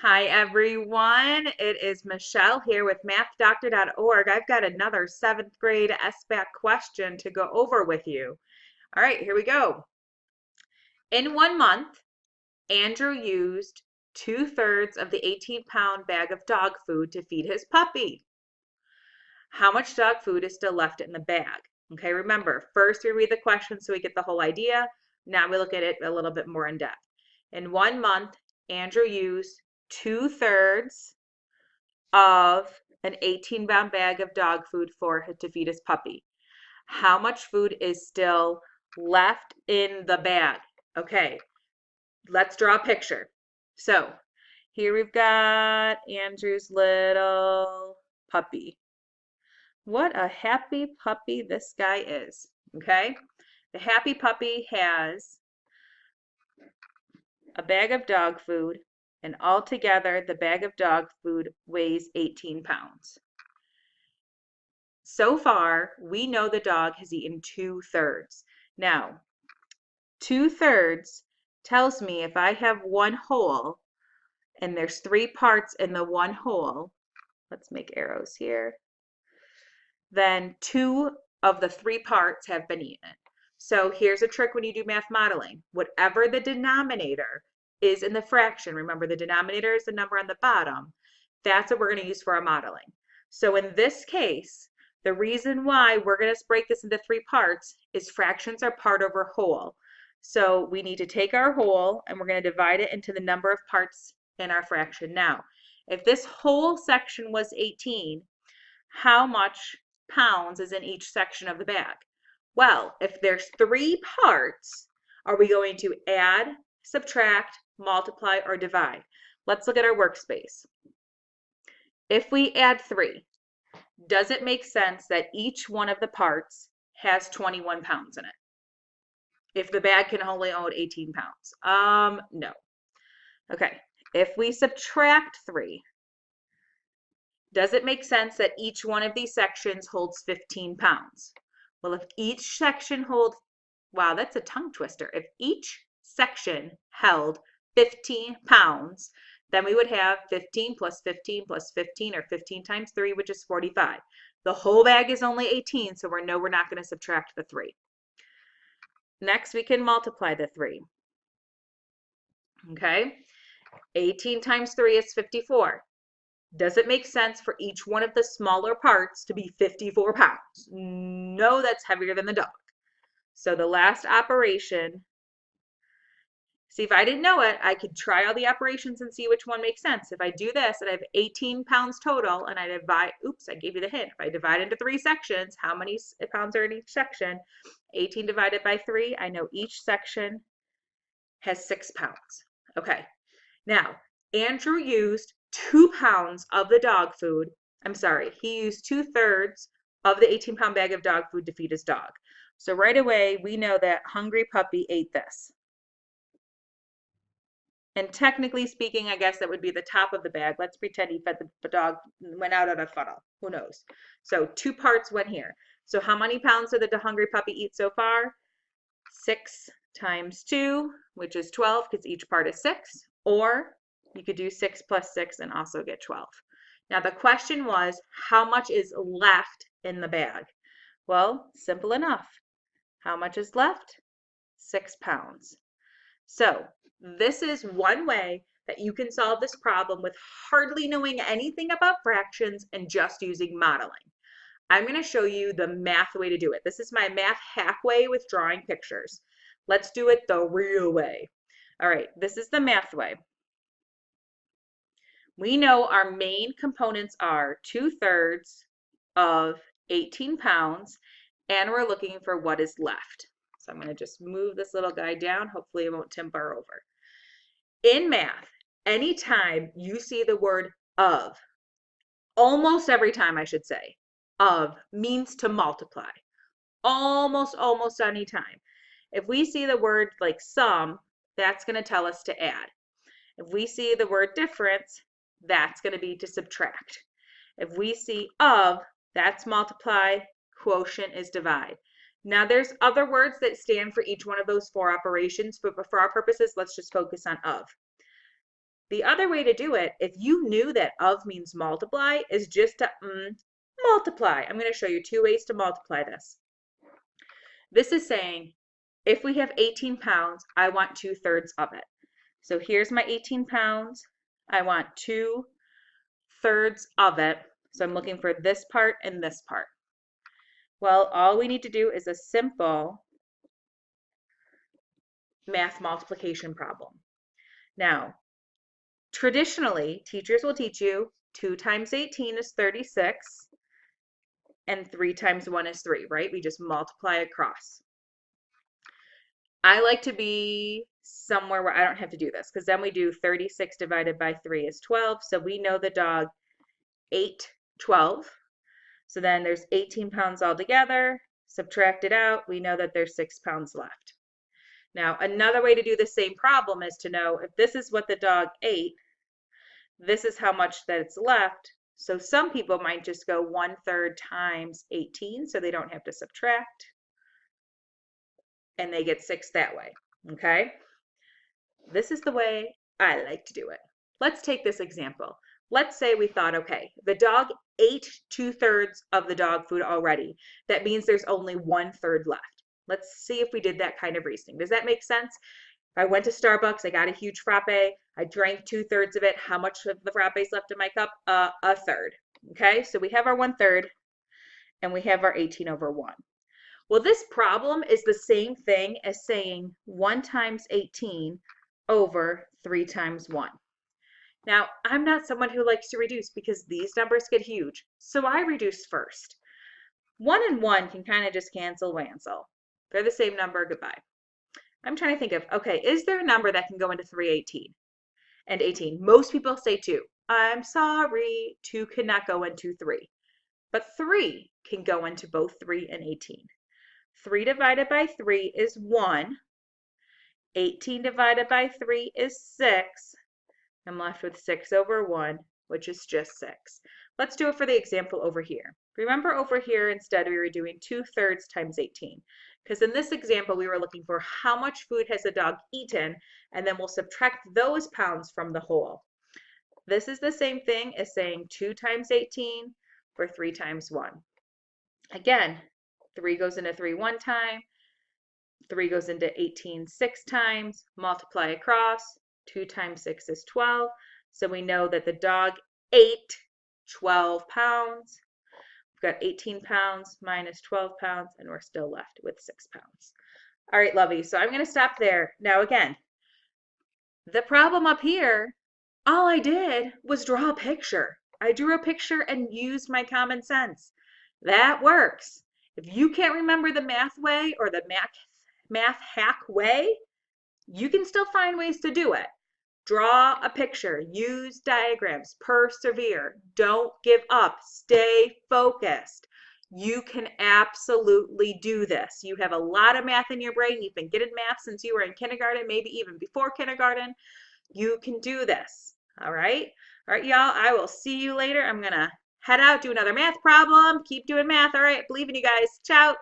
Hi everyone, it is Michelle here with MathDoctor.org. I've got another 7th grade SBAC question to go over with you. All right, here we go. In 1 month, Andrew used 2/3 of the 18-pound bag of dog food to feed his puppy. How much dog food is still left in the bag? Okay, remember, first we read the question so we get the whole idea. Now we look at it a little bit more in depth. In 1 month, Andrew used 2/3 of an 18-pound bag of dog food to feed his puppy. How much food is still left in the bag? Okay, let's draw a picture. So here we've got Andrew's little puppy. What a happy puppy this guy is, okay? The happy puppy has a bag of dog food, and altogether the bag of dog food weighs 18 pounds. So far, we know the dog has eaten 2/3. Now, 2/3 tells me if I have one whole and there's 3 parts in the one whole, let's make arrows here, then 2 of the 3 parts have been eaten. So here's a trick when you do math modeling. Whatever the denominator is in the fraction, remember the denominator is the number on the bottom, that's what we're going to use for our modeling. So in this case, the reason why we're going to break this into 3 parts is fractions are part over whole. So we need to take our whole and we're going to divide it into the number of parts in our fraction. Now, if this whole section was 18, how much pounds is in each section of the bag? Well, if there's 3 parts, are we going to add, subtract, multiply, or divide? Let's look at our workspace. If we add 3, does it make sense that each one of the parts has 21 pounds in it? If the bag can only hold 18 pounds? No. Okay, if we subtract 3, does it make sense that each one of these sections holds 15 pounds? Well, if each section holds, wow, that's a tongue twister. If each section held 15 pounds, then we would have 15 plus 15 plus 15, or 15 times 3, which is 45. The whole bag is only 18, so we're not going to subtract the 3. Next, we can multiply the 3. Okay, 18 times 3 is 54. Does it make sense for each one of the smaller parts to be 54 pounds? No, that's heavier than the dog. So the last operation, see, if I didn't know it, I could try all the operations and see which one makes sense. If I do this and I have 18 pounds total and I divide, oops, I gave you the hint. If I divide into 3 sections, how many pounds are in each section? 18 divided by 3, I know each section has 6 pounds. Okay, now Andrew used 2 pounds of the dog food. I'm sorry, he used 2/3 of the 18-pound bag of dog food to feed his dog. So right away, we know that hungry puppy ate this. And technically speaking, I guess that would be the top of the bag. Let's pretend he fed the dog, went out of a funnel. Who knows? So 2 parts went here. So how many pounds did the hungry puppy eat so far? 6 times 2, which is 12, because each part is 6. Or you could do 6 plus 6 and also get 12. Now the question was, how much is left in the bag? Well, simple enough. How much is left? 6 pounds. So this is one way that you can solve this problem with hardly knowing anything about fractions and just using modeling. I'm going to show you the math way to do it. This is my math hack way with drawing pictures. Let's do it the real way. All right, this is the math way. We know our main components are 2/3 of 18 pounds, and we're looking for what is left. So I'm going to just move this little guy down. Hopefully it won't timber over. In math, anytime you see the word of, almost every time I should say, of means to multiply. Almost any time. If we see the word like sum, that's going to tell us to add. If we see the word difference, that's going to be to subtract. If we see of, that's multiply, quotient is divide. Now there's other words that stand for each one of those 4 operations, but for our purposes, let's just focus on of. The other way to do it, if you knew that of means multiply, is just to multiply. I'm going to show you 2 ways to multiply this. This is saying, if we have 18 pounds, I want 2/3 of it. So here's my 18 pounds. I want 2/3 of it. So I'm looking for this part and this part. Well, all we need to do is a simple math multiplication problem. Now, traditionally, teachers will teach you 2 times 18 is 36, and 3 times 1 is 3, right? We just multiply across. I like to be somewhere where I don't have to do this, because then we do 36 divided by 3 is 12, so we know the dog ate 12. So then there's 18 pounds altogether. Subtract it out, we know that there's 6 pounds left. Now, another way to do the same problem is to know if this is what the dog ate, this is how much that's left. So some people might just go 1/3 times 18, so they don't have to subtract, and they get 6 that way, okay? This is the way I like to do it. Let's take this example. Let's say we thought, okay, the dog ate 2/3 of the dog food already. That means there's only 1/3 left. Let's see if we did that kind of reasoning. Does that make sense? I went to Starbucks, I got a huge frappe, I drank 2/3 of it. How much of the frappe is left in my cup? 1/3. Okay, so we have our 1/3 and we have our 18/1. Well, this problem is the same thing as saying 1 times 18 over 3 times 1. Now, I'm not someone who likes to reduce because these numbers get huge, so I reduce first. 1 and 1 can kind of just cancel. They're the same number, goodbye. I'm trying to think of, okay, is there a number that can go into 318 and 18? Most people say 2. I'm sorry, 2 cannot go into 3. But 3 can go into both 3 and 18. 3 divided by 3 is 1. 18 divided by 3 is 6. I'm left with 6/1, which is just 6. Let's do it for the example over here. Remember over here, instead we were doing 2/3 times 18. Because in this example, we were looking for how much food has the dog eaten, and then we'll subtract those pounds from the whole. This is the same thing as saying 2 times 18 for 3 times 1. Again, 3 goes into 3 one time, 3 goes into 18 6 times, multiply across, 2 times 6 is 12. So we know that the dog ate 12 pounds. We've got 18 pounds minus 12 pounds, and we're still left with 6 pounds. All right, lovey, so I'm going to stop there. Now again, the problem up here, all I did was draw a picture. I drew a picture and used my common sense. That works. If you can't remember the math way or the math hack way, you can still find ways to do it. Draw a picture, use diagrams, persevere, don't give up, stay focused. You can absolutely do this. You have a lot of math in your brain. You've been getting math since you were in kindergarten, maybe even before kindergarten. You can do this, all right? All right, y'all, I will see you later. I'm gonna head out, do another math problem, keep doing math, all right? Believe in you guys. Ciao.